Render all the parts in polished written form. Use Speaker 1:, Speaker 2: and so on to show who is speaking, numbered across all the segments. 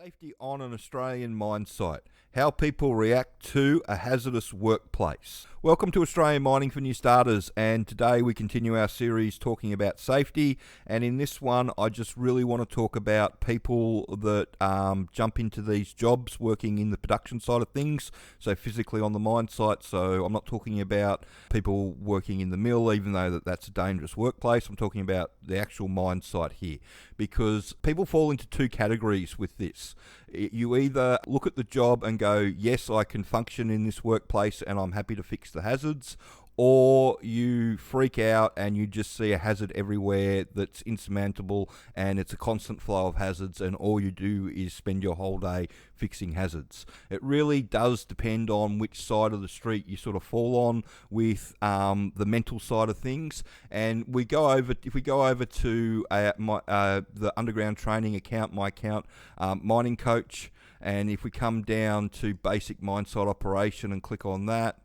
Speaker 1: Safety on an Australian mine site. How people react to a hazardous workplace. Welcome to Australian Mining for New Starters, and today we continue our series talking about safety. And in this one, I just really want to talk about people that jump into these jobs working in the production side of things, so physically on the mine site. So I'm not talking about people working in the mill, even though that's a dangerous workplace. I'm talking about the actual mine site here, because people fall into two categories with this. You either look at the job and go, yes, I can function in this workplace and I'm happy to fix the hazards, or you freak out and you just see a hazard everywhere that's insurmountable and it's a constant flow of hazards, and all you do is spend your whole day fixing hazards. It really does depend on which side of the street you sort of fall on with the mental side of things. And if we go over to the underground training account, my account, Mining Coach, and if we come down to basic mine site operation and click on that,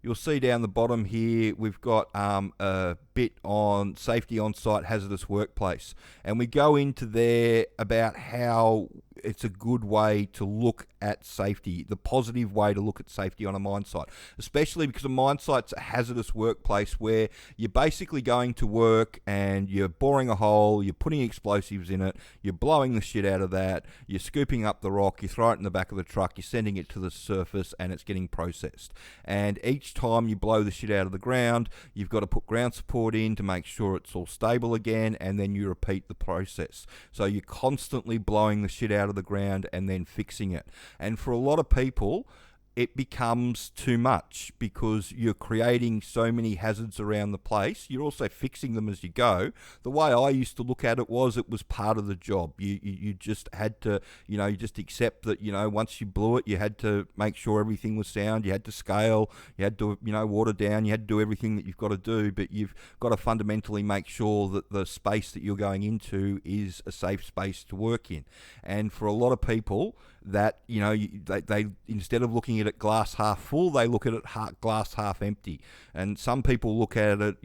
Speaker 1: you'll see down the bottom here, we've got a bit on safety on site, hazardous workplace. And we go into there about how it's a good way to look at safety, the positive way to look at safety on a mine site, especially because a mine site's a hazardous workplace where you're basically going to work and you're boring a hole, you're putting explosives in it, you're blowing the shit out of that, you're scooping up the rock, you throw it in the back of the truck, you're sending it to the surface and it's getting processed. And each time you blow the shit out of the ground, you've got to put ground support in to make sure it's all stable again, and then you repeat the process. So you're constantly blowing the shit out of the ground and then fixing it. And for a lot of people, it becomes too much because you're creating so many hazards around the place. You're also fixing them as you go. The way I used to look at it was part of the job. You just had to, you just accept that, once you blew it, you had to make sure everything was sound. You had to scale, you had to, water down, you had to do everything that you've got to do, but you've got to fundamentally make sure that the space that you're going into is a safe space to work in. And for a lot of people, that they instead of looking at it glass half full, they look at it glass half empty. And some people look at it,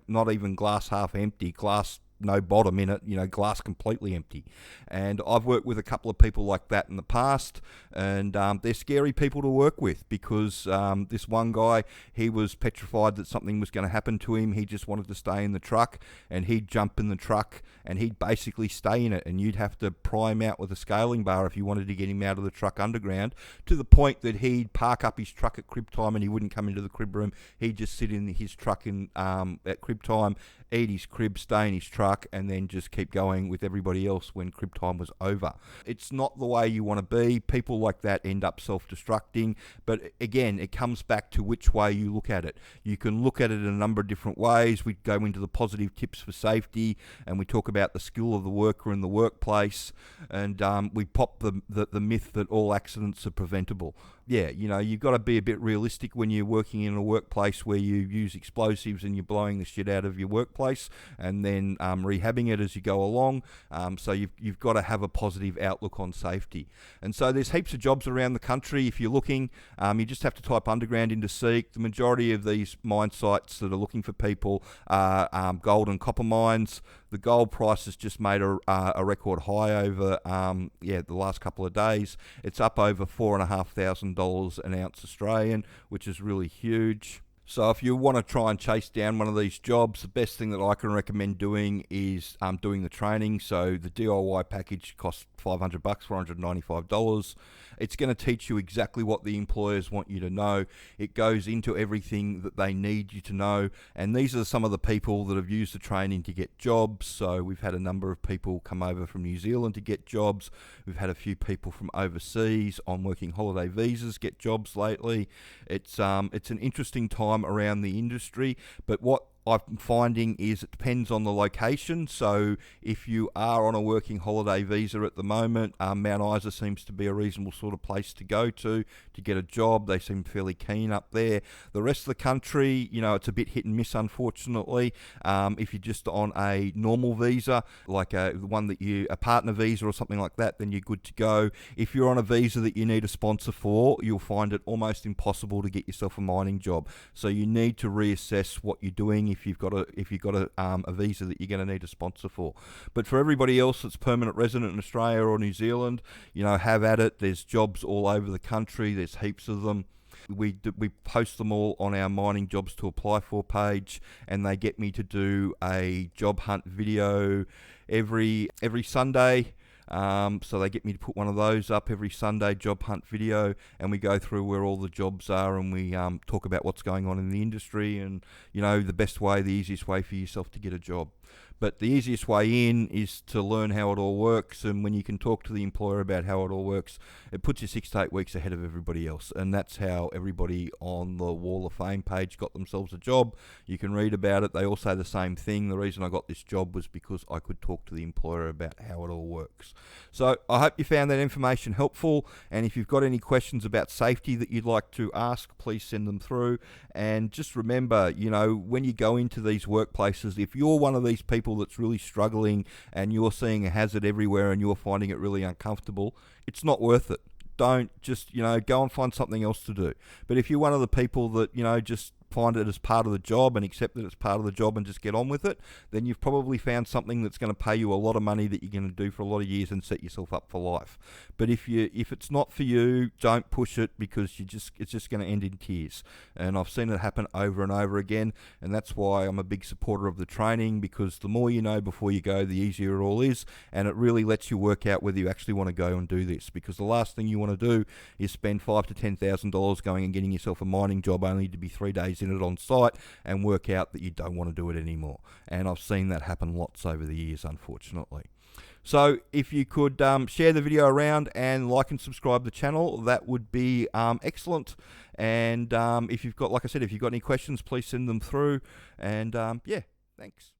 Speaker 1: not even glass half empty, glass no bottom in it, glass completely empty. And I've worked with a couple of people like that in the past, and they're scary people to work with because this one guy, he was petrified that something was going to happen to him. He just wanted to stay in the truck, and he'd jump in the truck and he'd basically stay in it, and you'd have to pry him out with a scaling bar if you wanted to get him out of the truck underground, to the point that he'd park up his truck at crib time and he wouldn't come into the crib room. He'd just sit in his truck at crib time, eat his crib, stay in his truck, and then just keep going with everybody else when crib time was over. It's not the way you want to be. People like that end up self-destructing, but again, it comes back to which way you look at it. You can look at it in a number of different ways. We go into the positive tips for safety, and we talk about the skill of the worker in the workplace, and we pop the myth that all accidents are preventable. Yeah, you've got to be a bit realistic when you're working in a workplace where you use explosives and you're blowing the shit out of your workplace and then rehabbing it as you go along. So you've got to have a positive outlook on safety. And so there's heaps of jobs around the country. If you're looking, you just have to type underground into Seek. The majority of these mine sites that are looking for people are gold and copper mines. The gold price has just made a record high over the last couple of days. It's up over $4,500 an ounce Australian, which is really huge. So if you want to try and chase down one of these jobs, the best thing that I can recommend doing is doing the training. So the DIY package costs $500, $495. It's going to teach you exactly what the employers want you to know. It goes into everything that they need you to know. And these are some of the people that have used the training to get jobs. So we've had a number of people come over from New Zealand to get jobs. We've had a few people from overseas on working holiday visas get jobs lately. It's an interesting time around the industry, but what I'm finding is it depends on the location. So if you are on a working holiday visa at the moment, Mount Isa seems to be a reasonable sort of place to go to get a job. They seem fairly keen up there. The rest of the country, it's a bit hit and miss, unfortunately. If you're just on a normal visa, like a partner visa or something like that, then you're good to go. If you're on a visa that you need a sponsor for, you'll find it almost impossible to get yourself a mining job. So you need to reassess what you're doing if you've got a visa that you're going to need a sponsor for. But for everybody else that's permanent resident in Australia or New Zealand, have at it. There's jobs all over the country. There's heaps of them. We post them all on our mining jobs to apply for page, and they get me to do a job hunt video every Sunday. So they get me to put one of those up every Sunday, job hunt video, and we go through where all the jobs are, and we talk about what's going on in the industry and, the best way, the easiest way for yourself to get a job. But the easiest way in is to learn how it all works, and when you can talk to the employer about how it all works, it puts you 6 to 8 weeks ahead of everybody else. And that's how everybody on the Wall of Fame page got themselves a job. You can read about it. They all say the same thing. The reason I got this job was because I could talk to the employer about how it all works. So I hope you found that information helpful, and if you've got any questions about safety that you'd like to ask, please send them through. And just remember, when you go into these workplaces, if you're one of these people that's really struggling and you're seeing a hazard everywhere and you're finding it really uncomfortable, it's not worth it. Don't just, go and find something else to do. But if you're one of the people that, just find it as part of the job and accept that it's part of the job and just get on with it, then you've probably found something that's going to pay you a lot of money that you're going to do for a lot of years and set yourself up for life. But if it's not for you, don't push it, because it's just going to end in tears. And I've seen it happen over and over again, and that's why I'm a big supporter of the training, because the more you know before you go, the easier it all is, and it really lets you work out whether you actually want to go and do this, because the last thing you want to do is spend $5,000 to $10,000 going and getting yourself a mining job only to be 3 days in it on site and work out that you don't want to do it anymore. And I've seen that happen lots over the years, unfortunately. So if you could share the video around and like and subscribe the channel, that would be excellent. And if you've got, like I said, if you've got any questions, please send them through. And yeah, thanks.